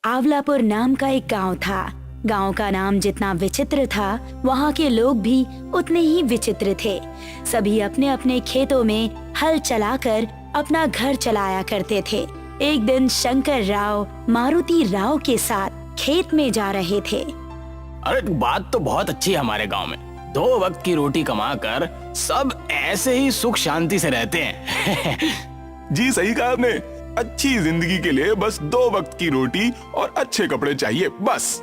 आंवलापुर नाम का एक गांव था। गांव का नाम जितना विचित्र था, वहाँ के लोग भी उतने ही विचित्र थे। सभी अपने अपने खेतों में हल चलाकर अपना घर चलाया करते थे। एक दिन शंकर राव मारुति राव के साथ खेत में जा रहे थे। अरे बात तो बहुत अच्छी है। हमारे गांव में 2 वक्त की रोटी कमाकर सब ऐसे ही सुख शांति से रहते हैं। जी सही कहा आपने। अच्छी जिंदगी के लिए बस 2 वक्त की रोटी और अच्छे कपड़े चाहिए, बस।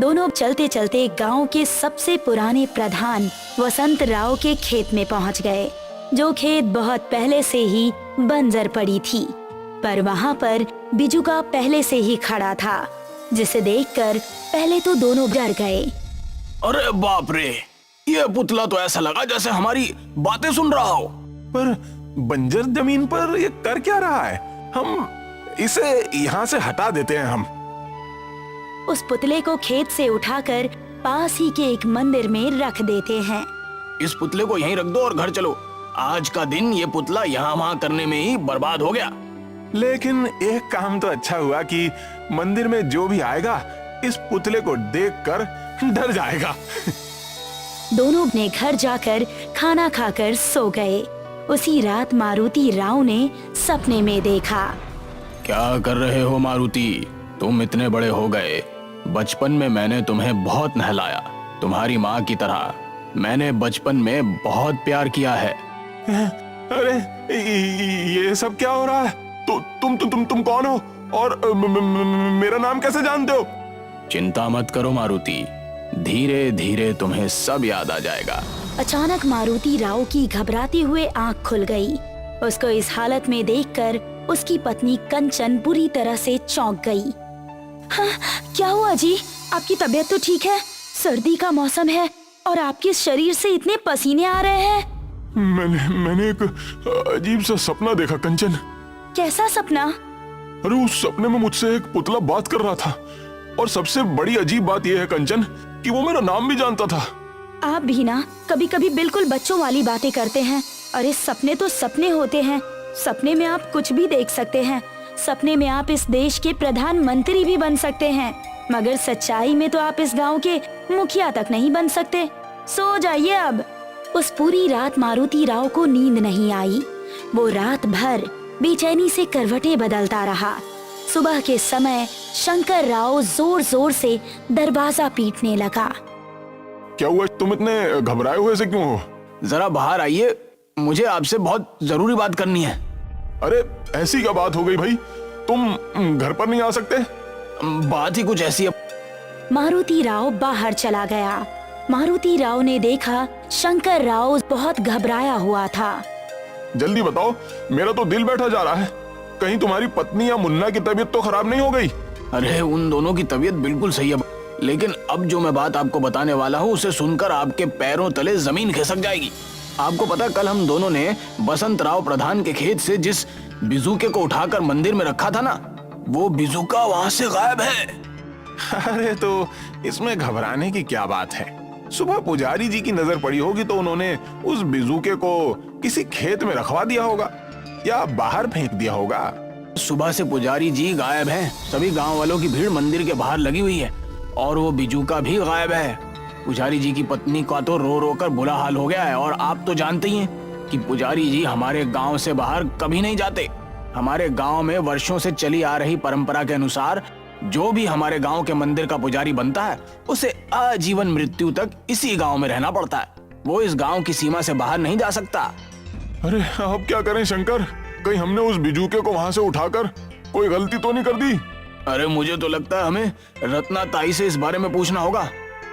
दोनों चलते चलते गांव के सबसे पुराने प्रधान वसंत राव के खेत में पहुंच गए, जो खेत बहुत पहले से ही बंजर पड़ी थी। पर वहां पर बिजुका पहले से ही खड़ा था, जिसे देखकर पहले तो दोनों डर गए। अरे बाप रे, ये पुतला तो ऐसा लगा जैसे हमारी बातें सुन रहा हो। पर बंजर जमीन पर ये कर क्या रहा है? हम इसे यहाँ से हटा देते हैं हम। उस पुतले को खेत से उठाकर पास ही के एक मंदिर में रख देते हैं। इस पुतले को यहीं रख दो और घर चलो। आज का दिन ये पुतला यहाँ वहाँ करने में ही बर्बाद हो गया। लेकिन एक काम तो अच्छा हुआ कि मंदिर में जो भी आएगा इस पुतले को देखकर डर जाएगा। दोनों अपने घर जाकर खाना खाकर सो गए। उसी रात मारुति राव ने सपने में देखा। क्या कर रहे हो मारुति? तुम इतने बड़े हो गए। बचपन में मैंने तुम्हें बहुत नहलाया, तुम्हारी माँ की तरह। मैंने बचपन में बहुत प्यार किया है। अरे ये सब क्या हो रहा है? तुम कौन हो और मेरा नाम कैसे जानते हो? चिंता मत करो मारुति, धीरे धीरे तुम्हें सब याद आ जाएगा। अचानक मारुति राव की घबराते हुए आंख खुल गई। उसको इस हालत में देखकर उसकी पत्नी कंचन बुरी तरह से चौंक गई। हाँ, क्या हुआ जी? आपकी तबीयत तो ठीक है? सर्दी का मौसम है और आपके शरीर से इतने पसीने आ रहे हैं। मैंने एक अजीब सा सपना देखा कंचन। कैसा सपना? अरे उस सपने में मुझसे एक पुतला बात कर रहा था, और सबसे बड़ी अजीब बात यह है कंचन कि वो मेरा नाम भी जानता था। आप भी ना कभी कभी बिल्कुल बच्चों वाली बातें करते हैं। अरे सपने तो सपने होते हैं। सपने में आप कुछ भी देख सकते हैं। सपने में आप इस देश के प्रधानमंत्री भी बन सकते हैं, मगर सच्चाई में तो आप इस गांव के मुखिया तक नहीं बन सकते। सो जाइए अब। उस पूरी रात मारुति राव को नींद नहीं आई। वो रात भर बेचैनी से करवटें बदलता रहा। सुबह के समय शंकर राव जोर जोर से दरवाजा पीटने लगा। क्या हुआ? तुम इतने घबराए हुए से क्यों हो? जरा बाहर आइए, मुझे आपसे बहुत जरूरी बात करनी है। अरे ऐसी क्या बात हो गई भाई? तुम घर पर नहीं आ सकते? बात ही कुछ ऐसी है। मारुति राव बाहर चला गया। मारुति राव ने देखा शंकर राव बहुत घबराया हुआ था। जल्दी बताओ, मेरा तो दिल बैठा जा रहा है। कहीं तुम्हारी पत्नी या मुन्ना की तबीयत तो खराब नहीं हो गई? अरे उन दोनों की तबीयत बिल्कुल सही है, लेकिन अब जो मैं बात आपको बताने वाला हूँ उसे सुनकर आपके पैरों तले जमीन खिसक जाएगी। आपको पता, कल हम दोनों ने बसंत राव प्रधान के खेत से जिस बिजुके को उठाकर मंदिर में रखा था ना, वो बिजुका वहाँ से गायब है। अरे तो इसमें घबराने की क्या बात है? सुबह पुजारी जी की नजर पड़ी होगी तो उन्होंने उस बिजुके को किसी खेत में रखवा दिया होगा या बाहर फेंक दिया होगा। सुबह से पुजारी जी गायब हैं। सभी गांव वालों की भीड़ मंदिर के बाहर लगी हुई है और वो बिजुका भी गायब है। पुजारी जी की पत्नी का तो रो रो कर बुरा हाल हो गया है, और आप तो जानते ही हैं कि पुजारी जी हमारे गांव से बाहर कभी नहीं जाते। हमारे गांव में वर्षों से चली आ रही परंपरा के अनुसार जो भी हमारे गांव के मंदिर का पुजारी बनता है उसे आजीवन मृत्यु तक इसी गांव में रहना पड़ता है। वो इस गांव की सीमा से बाहर नहीं जा सकता। अरे अब क्या करें शंकर? कहीं हमने उस बिजुके को वहां से उठाकर कोई गलती तो नहीं कर दी? अरे मुझे तो लगता है हमें रत्ना ताई से इस बारे में पूछना होगा।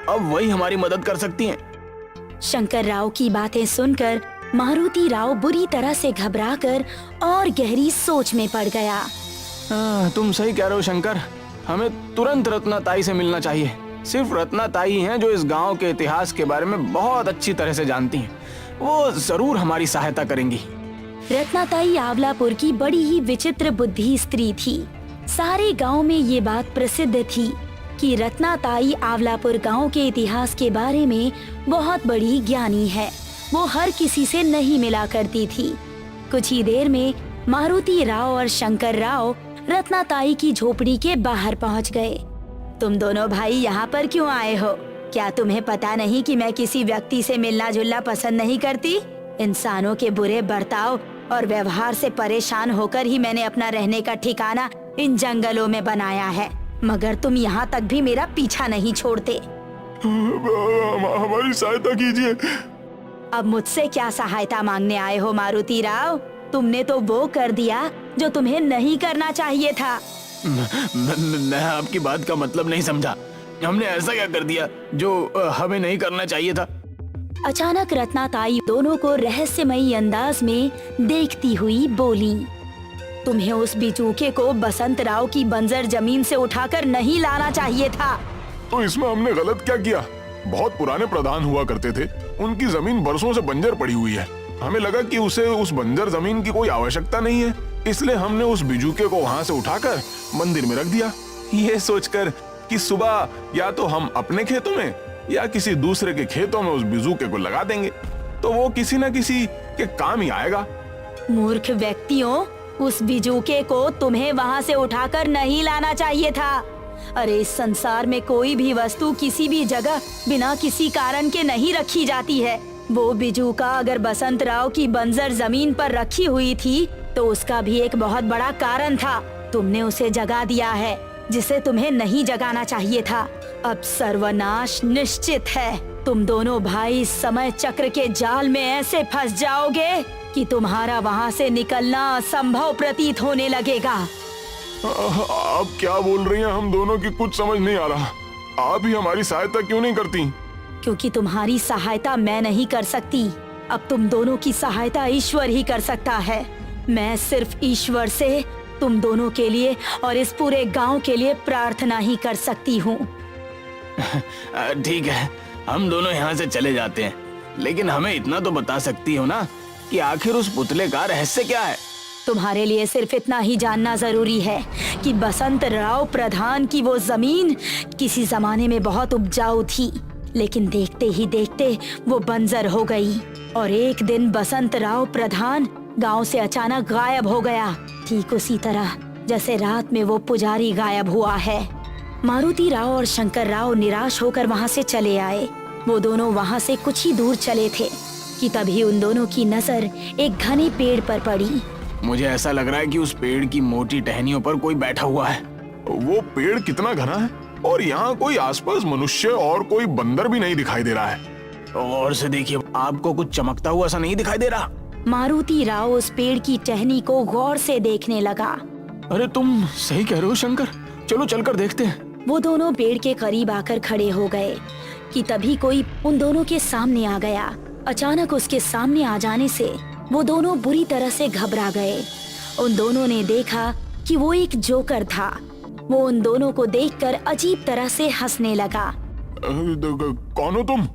अब वही हमारी मदद कर सकती हैं। शंकर राव की बातें सुनकर मारुति राव बुरी तरह से घबराकर और गहरी सोच में पड़ गया। तुम सही कह रहे हो शंकर, हमें तुरंत रत्ना ताई से मिलना चाहिए। सिर्फ रत्ना ताई हैं जो इस गांव के इतिहास के बारे में बहुत अच्छी तरह से जानती हैं। वो जरूर हमारी सहायता करेंगी। रत्ना ताई आंवलापुर की बड़ी ही विचित्र बुद्धि स्त्री थी। सारे गांव में ये बात प्रसिद्ध थी कि रत्ना ताई आंवलापुर गांव के इतिहास के बारे में बहुत बड़ी ज्ञानी है। वो हर किसी से नहीं मिला करती थी। कुछ ही देर में मारुति राव और शंकर राव रत्नाताई की झोपड़ी के बाहर पहुंच गए। तुम दोनों भाई यहाँ पर क्यों आए हो? क्या तुम्हें पता नहीं कि मैं किसी व्यक्ति से मिलना जुलना पसंद नहीं करती? इंसानों के बुरे बर्ताव और व्यवहार से परेशान होकर ही मैंने अपना रहने का ठिकाना इन जंगलों में बनाया है, मगर तुम यहाँ तक भी मेरा पीछा नहीं छोड़ते। हमारी सहायता कीजिए। अब मुझसे क्या सहायता मांगने आए हो मारुति राव? तुमने तो वो कर दिया जो तुम्हें नहीं करना चाहिए था। मैं आपकी बात का मतलब नहीं समझा। हमने ऐसा क्या कर दिया जो हमें नहीं करना चाहिए था? अचानक रत्नाताई दोनों को रहस्यमयी अंदाज में देखती हुई बोली, तुम्हें उस बिचूके को बसंत राव की बंजर जमीन से उठाकर नहीं लाना चाहिए था। तो इसमें हमने गलत क्या किया? बहुत पुराने प्रधान हुआ करते थे, उनकी जमीन बरसों से बंजर पड़ी हुई है। हमें लगा कि उसे उस बंजर जमीन की कोई आवश्यकता नहीं है, इसलिए हमने उस बिजूके को वहाँ से उठाकर मंदिर में रख दिया, ये सोचकर कि सुबह या तो हम अपने खेतों में या किसी दूसरे के खेतों में उस बिजूके को लगा देंगे तो वो किसी न किसी के काम ही आएगा। मूर्ख व्यक्तियों, उस बिजूके को तुम्हें वहाँ से उठाकर नहीं लाना चाहिए था। अरे इस संसार में कोई भी वस्तु किसी भी जगह बिना किसी कारण के नहीं रखी जाती है। वो बिजूका अगर बसंत राव की बंजर जमीन पर रखी हुई थी तो उसका भी एक बहुत बड़ा कारण था। तुमने उसे जगा दिया है जिसे तुम्हें नहीं जगाना चाहिए था। अब सर्वनाश निश्चित है। तुम दोनों भाई समय चक्र के जाल में ऐसे फंस जाओगे कि तुम्हारा वहाँ से निकलना असंभव प्रतीत होने लगेगा। आप क्या बोल रही हैं? हम दोनों की कुछ समझ नहीं आ रहा। आप ही हमारी सहायता क्यों नहीं करती? क्योंकि तुम्हारी सहायता मैं नहीं कर सकती। अब तुम दोनों की सहायता ईश्वर ही कर सकता है। मैं सिर्फ ईश्वर से तुम दोनों के लिए और इस पूरे गांव के लिए प्रार्थना ही कर सकती हूँ। ठीक है, हम दोनों यहाँ से चले जाते हैं, लेकिन हमें इतना तो बता सकती हो ना कि आखिर उस पुतले का रहस्य क्या है? तुम्हारे लिए सिर्फ इतना ही जानना जरूरी है कि बसंत राव प्रधान की वो जमीन किसी जमाने में बहुत उपजाऊ थी, लेकिन देखते ही देखते वो बंजर हो गई और एक दिन बसंत राव प्रधान गांव से अचानक गायब हो गया, ठीक उसी तरह जैसे रात में वो पुजारी गायब हुआ है। मारुति राव और शंकर राव निराश होकर वहाँ से चले आए। वो दोनों वहाँ से कुछ ही दूर चले थे कि तभी उन दोनों की नजर एक घने पेड़ पर पड़ी। मुझे ऐसा लग रहा है कि उस पेड़ की मोटी टहनियों पर कोई बैठा हुआ है। वो पेड़ कितना घना है और यहाँ कोई आसपास मनुष्य और कोई बंदर भी नहीं दिखाई दे रहा है। और से देखिए, आपको कुछ चमकता हुआ सा नहीं दिखाई दे रहा? मारुति राव उस पेड़ की टहनी को गौर से देखने लगा। अरे तुम सही कह रहे हो शंकर, चलो चलकर देखते हैं। वो दोनों पेड़ के करीब आकर खड़े हो गए कि तभी कोई उन दोनों के सामने आ गया। अचानक उसके सामने आ जाने से वो दोनों बुरी तरह से घबरा गए। उन दोनों ने देखा कि वो एक जोकर था। वो उन दोनों को देखकर अजीब तरह से हंसने लगा। कौन हो तुम?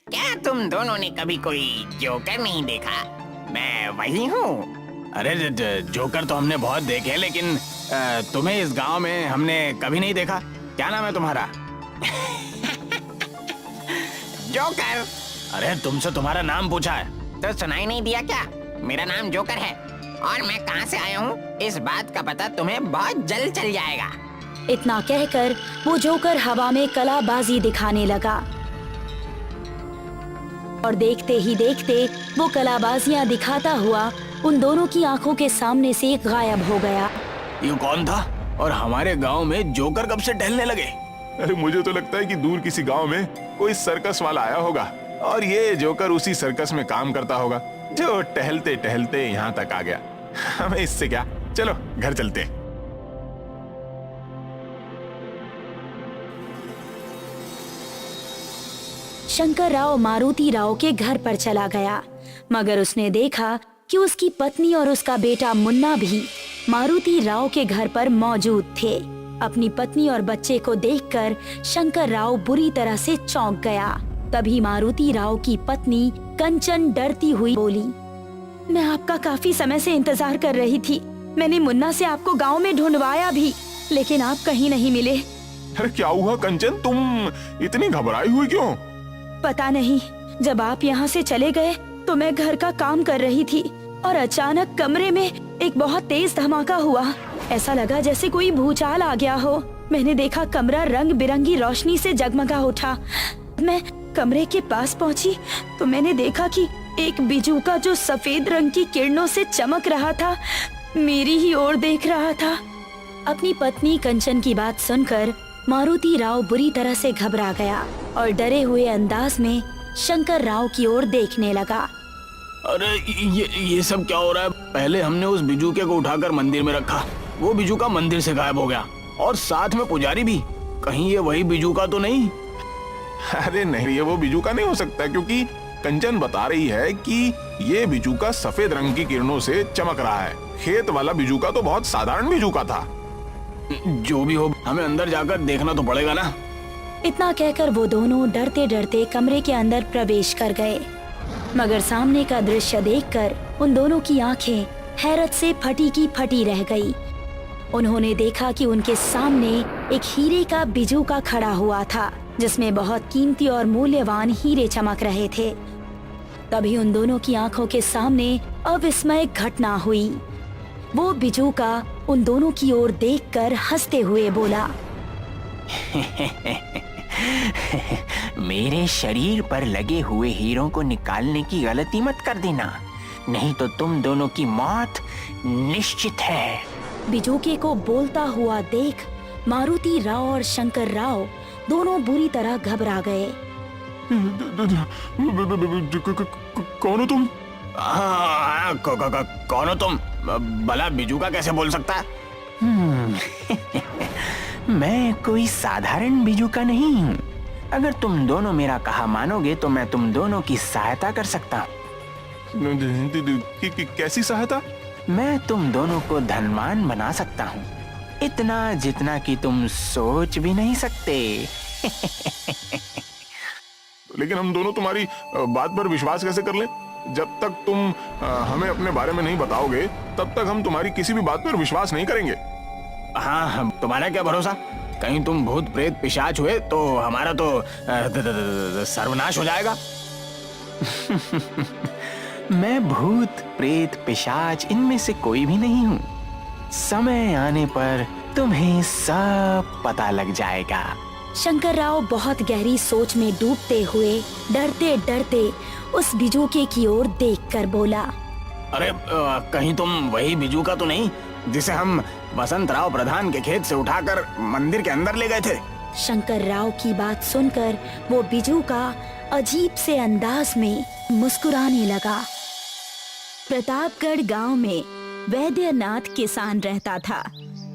क्या तुम दोनों ने कभी कोई जोकर नहीं देखा? मैं वही हूँ। अरे जोकर तो हमने बहुत देखे, लेकिन तुम्हें इस गांव में हमने कभी नहीं देखा। क्या नाम है तुम्हारा? जोकर। अरे तुमसे तुम्हारा नाम पूछा है। तो सुनाई नहीं दिया क्या? मेरा नाम जोकर है और मैं कहाँ से आया हूँ इस बात का पता तुम्हें बहुत जल्द चल जाएगा। इतना कहकर वो जोकर हवा में कलाबाजी दिखाने लगा और देखते ही देखते वो कलाबाजियां दिखाता हुआ उन दोनों की आंखों के सामने से गायब हो गया। ये कौन था और हमारे गांव में जोकर कब से टहलने लगे? अरे मुझे तो लगता है कि दूर किसी गांव में कोई सर्कस वाला आया होगा और ये जोकर उसी सर्कस में काम करता होगा जो टहलते टहलते यहाँ तक आ गया। हमें इससे क्या, चलो घर चलते। शंकर राव मारुति राव के घर पर चला गया, मगर उसने देखा कि उसकी पत्नी और उसका बेटा मुन्ना भी मारुति राव के घर पर मौजूद थे। अपनी पत्नी और बच्चे को देखकर शंकर राव बुरी तरह से चौंक गया। तभी मारुति राव की पत्नी कंचन डरती हुई बोली, मैं आपका काफी समय से इंतजार कर रही थी। मैंने मुन्ना से आपको गांव में ढूंढवाया भी, लेकिन आप कहीं नहीं मिले। अरे क्या हुआ कंचन, तुम इतनी घबराई हुई क्यों? पता नहीं, जब आप यहाँ से चले गए तो मैं घर का काम कर रही थी और अचानक कमरे में एक बहुत तेज धमाका हुआ। ऐसा लगा जैसे कोई भूचाल आ गया हो। मैंने देखा कमरा रंग बिरंगी रोशनी से जगमगा उठा। मैं कमरे के पास पहुंची तो मैंने देखा कि एक बिजूका जो सफेद रंग की किरणों से चमक रहा था, मेरी ही ओर देख रहा था। अपनी पत्नी कंचन की बात सुनकर मारुति राव बुरी तरह से घबरा गया और डरे हुए अंदाज में शंकर राव की ओर देखने लगा। अरे ये सब क्या हो रहा है? पहले हमने उस बिजूके को उठाकर मंदिर में रखा, वो बिजूका मंदिर से गायब हो गया और साथ में पुजारी भी। कहीं ये वही बिजूका तो नहीं? अरे नहीं, ये वो बिजूका नहीं हो सकता, क्योंकि कंचन बता रही है कि ये बिजूका सफेद रंग की किरणों से चमक रहा है। खेत वाला बिजूका तो बहुत साधारण बिजूका था। जो भी हो, हमें अंदर जाकर देखना तो पड़ेगा ना। इतना कहकर वो दोनों डरते डरते कमरे के अंदर प्रवेश कर गए, मगर सामने का दृश्य देखकर उन दोनों की आंखें हैरत से फटी की फटी रह गई। उन्होंने देखा कि उनके सामने एक हीरे का बिजूका खड़ा हुआ था, जिसमें बहुत कीमती और मूल्यवान हीरे चमक रहे थे। तभी उन दोनों की आंखों के सामने अविस्मय घटना हुई। वो बिजूका उन दोनों की ओर देखकर हंसते हुए बोला, मेरे शरीर पर लगे हुए हीरों को निकालने की गलती मत कर देना, नहीं तो तुम दोनों की मौत निश्चित है। बिजूके को बोलता हुआ देख मारुति राव और शंकर राव दोनों बुरी तरह घबरा गए। कौन हो तुम? हाँ, कौन हो तुम? भला बिजूका कैसे बोल सकता है? मैं कोई साधारण बिजूका नहीं हूँ। अगर तुम दोनों मेरा कहा मानोगे तो मैं तुम दोनों की सहायता कर सकता हूँ। कैसी सहायता? मैं तुम दोनों को धनवान बना सकता हूँ, इतना जितना कि तुम सोच भी नहीं सकते। लेकिन हम दोनों तुम्हारी बात पर विश्वास कैसे कर लें? जब तक तुम हमें अपने बारे में नहीं बताओगे तब तक हम तुम्हारी किसी भी बात पर विश्वास नहीं करेंगे। हाँ, तुम्हारा क्या भरोसा? कहीं तुम भूत प्रेत पिशाच हुए तो हमारा तो सर्वनाश हो जाएगा। मैं भूत प्रेत पिशाच इनमें से कोई भी नहीं हूँ। समय आने पर तुम्हें सब पता लग जाएगा। शंकर राव बहुत गहरी सोच में डूबते हुए डरते डरते उस बिजूके की ओर देखकर बोला, अरे कहीं तुम वही बिजूका तो नहीं जिसे हम वसंत राव प्रधान के खेत से उठाकर मंदिर के अंदर ले गए थे? शंकर राव की बात सुनकर वो बिजूका अजीब से अंदाज में मुस्कुराने लगा। प्रतापगढ़ गांव में वैद्यनाथ किसान रहता था।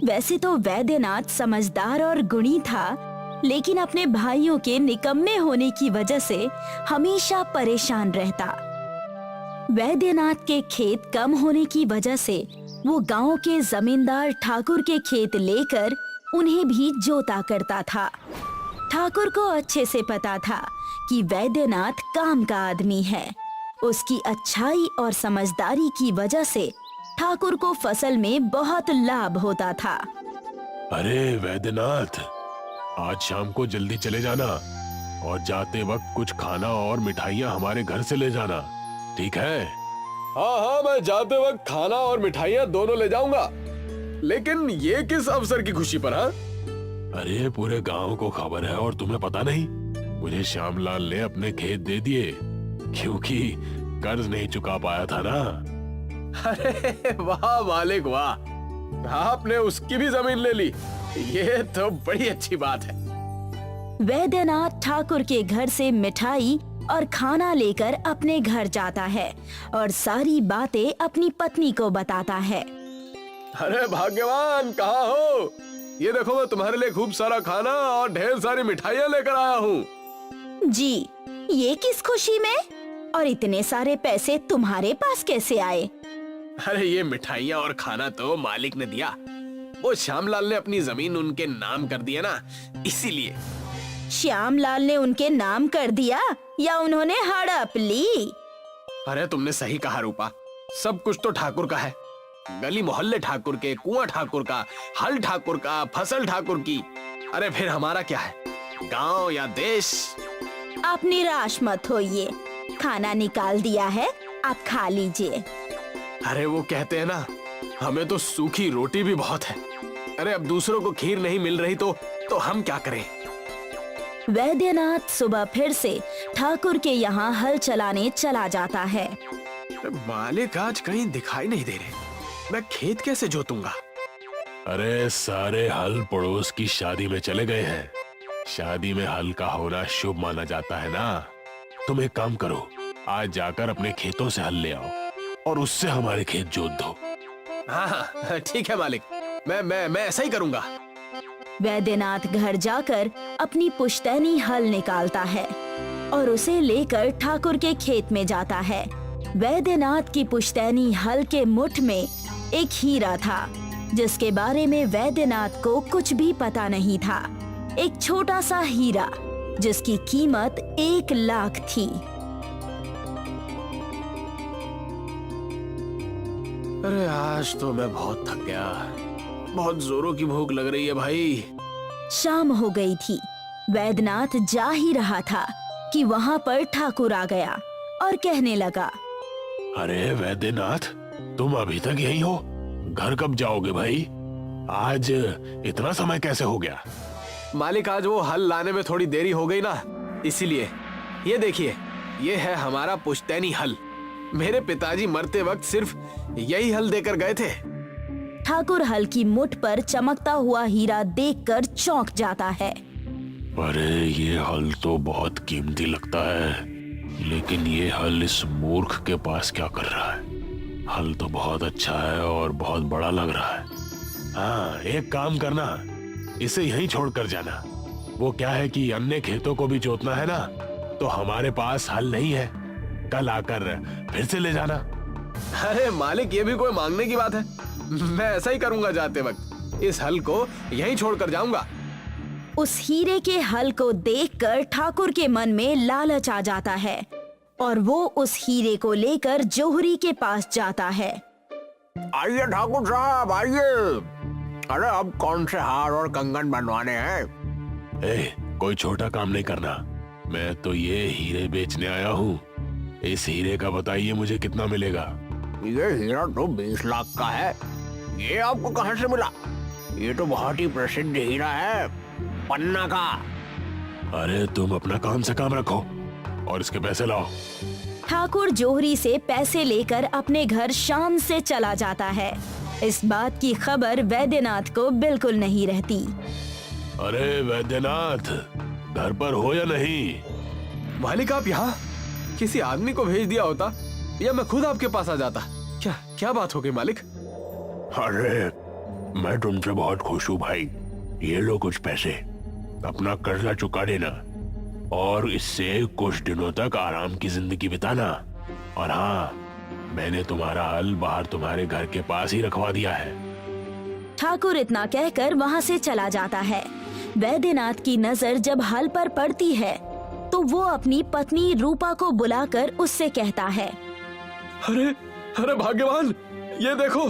वैसे तो वैद्यनाथ समझदार और गुणी था, लेकिन अपने भाइयों के निकम्मे होने की वजह से हमेशा परेशान रहता। वैद्यनाथ के खेत कम होने की वजह से वो गांव के जमींदार ठाकुर के खेत लेकर उन्हें भी जोता करता था। ठाकुर को अच्छे से पता था कि वैद्यनाथ काम का आदमी है। उसकी अच्छाई और समझदारी की वजह से ठाकुर को फसल में बहुत लाभ होता था। अरे वैद्यनाथ, आज शाम को जल्दी चले जाना और जाते वक्त कुछ खाना और मिठाइयाँ हमारे घर से ले जाना, ठीक है? हाँ हाँ, मैं जाते वक्त खाना और मिठाइयाँ दोनों ले जाऊंगा। लेकिन ये किस अवसर की खुशी पर? हाँ, अरे पूरे गांव को खबर है और तुम्हें पता नहीं? मुझे श्यामलाल ने अपने खेत दे दिए क्योंकि कर्ज नहीं चुका पाया था ना। अरे वाह मालिक वाह, आपने उसकी भी जमीन ले ली, ये तो बड़ी अच्छी बात है। वैद्यनाथ ठाकुर के घर से मिठाई और खाना लेकर अपने घर जाता है और सारी बातें अपनी पत्नी को बताता है। अरे भाग्यवान, कहाँ हो? ये देखो, मैं तुम्हारे लिए खूब सारा खाना और ढेर सारी मिठाइयाँ लेकर आया हूँ। जी, ये किस खुशी में? और इतने सारे पैसे तुम्हारे पास कैसे आए? अरे ये मिठाइयाँ और खाना तो मालिक ने दिया। वो श्यामलाल ने अपनी जमीन उनके नाम कर दिया ना, इसीलिए। श्यामलाल ने उनके नाम कर दिया या उन्होंने हड़प ली? अरे तुमने सही कहा रूपा, सब कुछ तो ठाकुर का है। गली मोहल्ले ठाकुर के, कुआं ठाकुर का, हल ठाकुर का, फसल ठाकुर की। अरे फिर हमारा क्या है? गांव या देश? आप निराश मत होइए, खाना निकाल दिया है, आप खा लीजिए। अरे वो कहते हैं ना, हमें तो सूखी रोटी भी बहुत है। अरे अब दूसरों को खीर नहीं मिल रही तो हम क्या करें? वैद्यनाथ सुबह फिर से ठाकुर के यहाँ हल चलाने चला जाता है। अरे मालिक आज कहीं दिखाई नहीं दे रहे, मैं खेत कैसे जोतूंगा? अरे सारे हल पड़ोस की शादी में चले गए हैं। शादी में हल का होना शुभ माना जाता है ना। तुम एक काम करो, आज जाकर अपने खेतों से हल ले आओ और उससे हमारे खेत जोत दो। हाँ ठीक है मालिक, मैं ऐसा ही करूंगा। वैद्यनाथ घर जाकर अपनी पुश्तैनी हल निकालता है और उसे लेकर ठाकुर के खेत में जाता है। वैद्यनाथ की पुश्तैनी हल के मुठ में एक हीरा था जिसके बारे में वैद्यनाथ को कुछ भी पता नहीं था। एक छोटा सा हीरा जिसकी कीमत 1 लाख थी। अरे आज तो मैं बहुत थक गया, बहुत जोरों की भूख लग रही है भाई। शाम हो गई थी। वैद्यनाथ जा ही रहा था कि वहाँ पर ठाकुर आ गया और कहने लगा, अरे वैद्यनाथ, तुम अभी तक यही हो? घर कब जाओगे भाई? आज इतना समय कैसे हो गया? मालिक आज वो हल लाने में थोड़ी देरी हो गई ना, इसीलिए। ये देखिए, ये है हमारा पुश्तैनी हल। मेरे पिताजी मरते वक्त सिर्फ यही हल देकर गए थे। ठाकुर हल की मुठ पर चमकता हुआ हीरा देखकर चौंक जाता है। अरे ये हल तो बहुत कीमती लगता है, लेकिन ये हल इस मूर्ख के पास क्या कर रहा है? हल तो बहुत अच्छा है और बहुत बड़ा लग रहा है। हाँ, एक काम करना, इसे यहीं छोड़कर जाना। वो क्या है कि अन्य खेतों को भी जोतना है ना, तो हमारे पास हल नहीं है। कल आकर फिर से ले जाना। अरे मालिक, ये भी कोई मांगने की बात है? मैं ऐसा ही करूंगा। जाते वक्त इस हल को यहीं छोड़कर जाऊंगा। उस हीरे के हल को देखकर ठाकुर के मन में लालच आ जाता है और वो उस हीरे को लेकर जोहरी के पास जाता है। आइए ठाकुर साहब, आइए। अरे अब कौन से हार और कंगन बनवाने हैं? कोई छोटा काम नहीं करना, मैं तो ये हीरे बेचने आया हूँ। इस हीरे का बताइए मुझे कितना मिलेगा? ये हीरा तो 20 लाख का है। ये आपको कहाँ से मिला? ये तो बहुत ही प्रसिद्ध हीरा है, पन्ना का। अरे तुम अपना काम से काम रखो और इसके पैसे लाओ। ठाकुर जोहरी से पैसे लेकर अपने घर शान से चला जाता है। इस बात की खबर वैद्यनाथ को बिल्कुल नहीं रहती। अरे वैद्यनाथ, घर पर हो या नहीं? मालिक आप यहाँ? किसी आदमी को भेज दिया होता या मैं खुद आपके पास आ जाता। क्या बात हो गई मालिक? अरे मैं तुमसे बहुत खुश हूँ भाई। ये लो कुछ पैसे, अपना कर्जा चुका देना और इससे कुछ दिनों तक आराम की जिंदगी बिताना। और हाँ, मैंने तुम्हारा हल बाहर तुम्हारे घर के पास ही रखवा दिया है। ठाकुर इतना कहकर वहाँ से चला जाता है। वैद्यनाथ की नजर जब हल पर पड़ती है तो वो अपनी पत्नी रूपा को बुलाकर उससे कहता है, अरे भाग्यवान, ये देखो,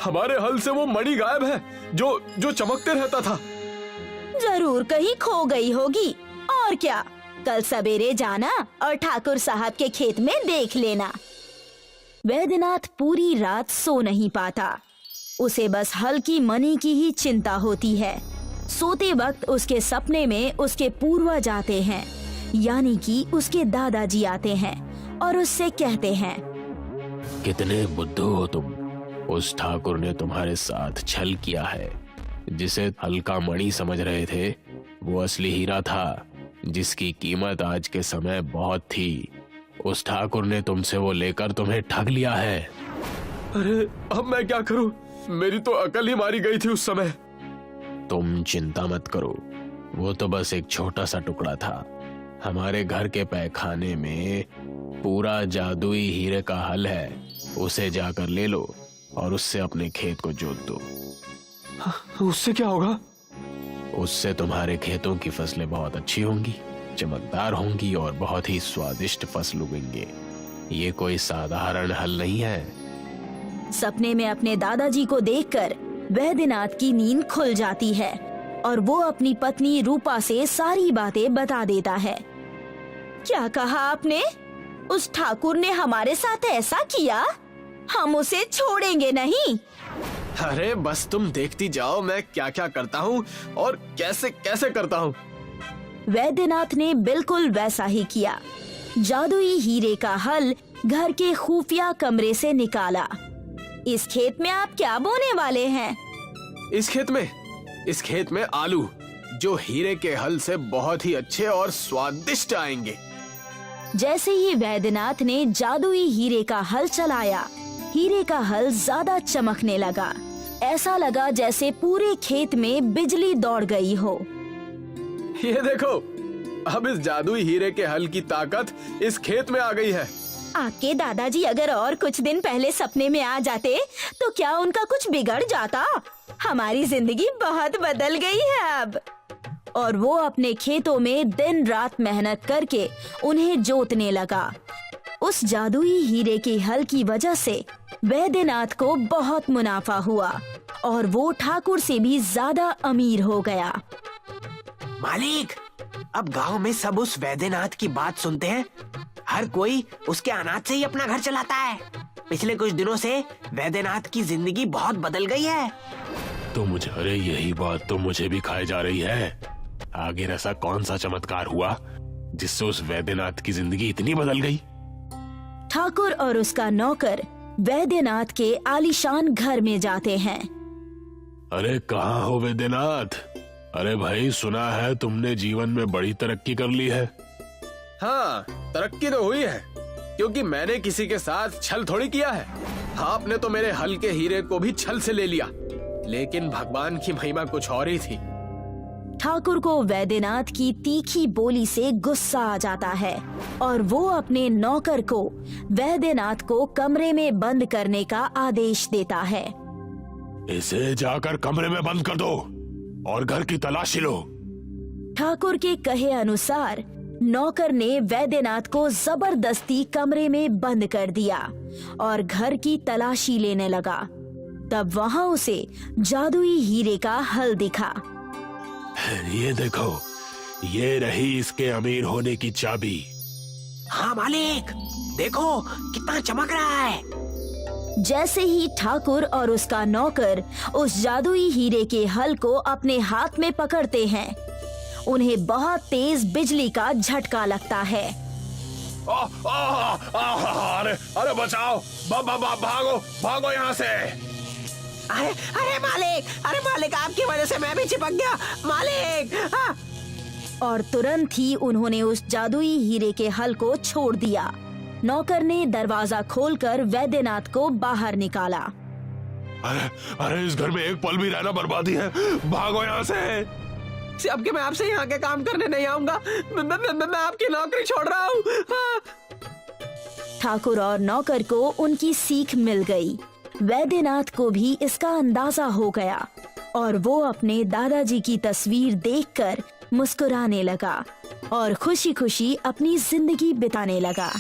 हमारे हल से वो मणि गायब है जो चमकते रहता था। जरूर कहीं खो गई होगी, और क्या, कल सवेरे जाना और ठाकुर साहब के खेत में देख लेना। वैद्यनाथ पूरी रात सो नहीं पाता। उसे बस हल की मणि की ही चिंता होती है। सोते वक्त उसके सपने में उसके पूर्वज आते हैं, यानी कि उसके दादाजी आते हैं और उससे कहते हैं, कितने बुद्धू हो तुम। उस ठाकुर ने तुम्हारे साथ छल किया है। जिसे हल्का मणि समझ रहे थे, वो असली हीरा था जिसकी कीमत आज के समय बहुत थी। उस ठाकुर ने तुमसे वो लेकर तुम्हें ठग लिया है। अरे अब मैं क्या करूं? मेरी तो अकल ही मारी गई थी उस समय। तुम चिंता मत करो, वो तो बस एक छोटा सा टुकड़ा था। हमारे घर के पैखाने में पूरा जादुई हीरे का हल है। उसे जाकर ले लो और उससे अपने खेत को जोत दो। उससे क्या होगा? उससे तुम्हारे खेतों की फसलें बहुत अच्छी होंगी, चमकदार होंगी और बहुत ही स्वादिष्ट फसल उगेंगे। ये कोई साधारण हल नहीं है। सपने में अपने दादाजी को देखकर वैद्यनाथ की नींद खुल जाती है और वो अपनी पत्नी रूपा से सारी बातें बता देता है। क्या कहा आपने? उस ठाकुर ने हमारे साथ ऐसा किया? हम उसे छोड़ेंगे नहीं। अरे बस तुम देखती जाओ मैं क्या क्या करता हूँ और कैसे कैसे करता हूँ। वैद्यनाथ ने बिल्कुल वैसा ही किया। जादुई हीरे का हल घर के खुफिया कमरे से निकाला। इस खेत में आप क्या बोने वाले हैं? इस खेत में आलू, जो हीरे के हल से बहुत ही अच्छे और स्वादिष्ट आएंगे। जैसे ही वैद्यनाथ ने जादुई हीरे का हल चलाया, हीरे का हल ज्यादा चमकने लगा। ऐसा लगा जैसे पूरे खेत में बिजली दौड़ गई हो। ये देखो, अब इस जादुई हीरे के हल की ताकत इस खेत में आ गई है। आपके दादाजी अगर और कुछ दिन पहले सपने में आ जाते तो क्या उनका कुछ बिगड़ जाता? हमारी जिंदगी बहुत बदल गई है अब। और वो अपने खेतों में दिन रात मेहनत करके उन्हें जोतने लगा। उस जादुई हीरे के हल की वजह से वैद्यनाथ को बहुत मुनाफा हुआ और वो ठाकुर से भी ज्यादा अमीर हो गया। मालिक, अब गांव में सब उस वैद्यनाथ की बात सुनते हैं। हर कोई उसके अनाज से ही अपना घर चलाता है। पिछले कुछ दिनों से वैद्यनाथ की जिंदगी बहुत बदल गई है। तो मुझे, अरे यही बात तो मुझे भी खाई जा रही है। आखिर ऐसा कौन सा चमत्कार हुआ जिससे उस वैद्यनाथ की जिंदगी इतनी बदल गई? ठाकुर और उसका नौकर वैद्यनाथ के आलीशान घर में जाते हैं। अरे कहाँ हो वैद्यनाथ? अरे भाई, सुना है तुमने जीवन में बड़ी तरक्की कर ली है। हाँ, तरक्की तो हुई है, क्योंकि मैंने किसी के साथ छल थोड़ी किया है। आपने तो मेरे हल के हीरे को भी छल से ले लिया, लेकिन भगवान की महिमा कुछ और ही थी। ठाकुर को वैद्यनाथ की तीखी बोली से गुस्सा आ जाता है और वो अपने नौकर को वैद्यनाथ को कमरे में बंद करने का आदेश देता है। इसे जाकर कमरे में बंद कर दो और घर की तलाशी लो। ठाकुर के कहे अनुसार नौकर ने वैद्यनाथ को जबरदस्ती कमरे में बंद कर दिया और घर की तलाशी लेने लगा। तब वहां उसे जादुई हीरे का हल दिखा। ये देखो, ये रही इसके अमीर होने की चाबी। हाँ मालिक, देखो कितना चमक रहा है। जैसे ही ठाकुर और उसका नौकर उस जादुई हीरे के हल को अपने हाथ में पकड़ते हैं, उन्हें बहुत तेज बिजली का झटका लगता है। अरे अरे बचाओ, भागो भागो यहाँ से। अरे मालिक, आपकी वजह से मैं भी चिपक गया मालिक। और तुरंत ही उन्होंने उस जादुई हीरे के हल को छोड़ दिया। नौकर ने दरवाजा खोलकर वैद्यनाथ को बाहर निकाला। अरे इस घर में एक पल भी रहना बर्बादी है। भागो यहाँ से। अब के मैं आपसे यहाँ के काम करने नहीं आऊंगा। मैं आपकी नौकरी छोड़ रहा हूँ। ठाकुर और नौकर को उनकी सीख मिल गई। वैद्यनाथ को भी इसका अंदाजा हो गया और वो अपने दादाजी की तस्वीर देखकर मुस्कुराने लगा और खुशी खुशी अपनी जिंदगी बिताने लगा।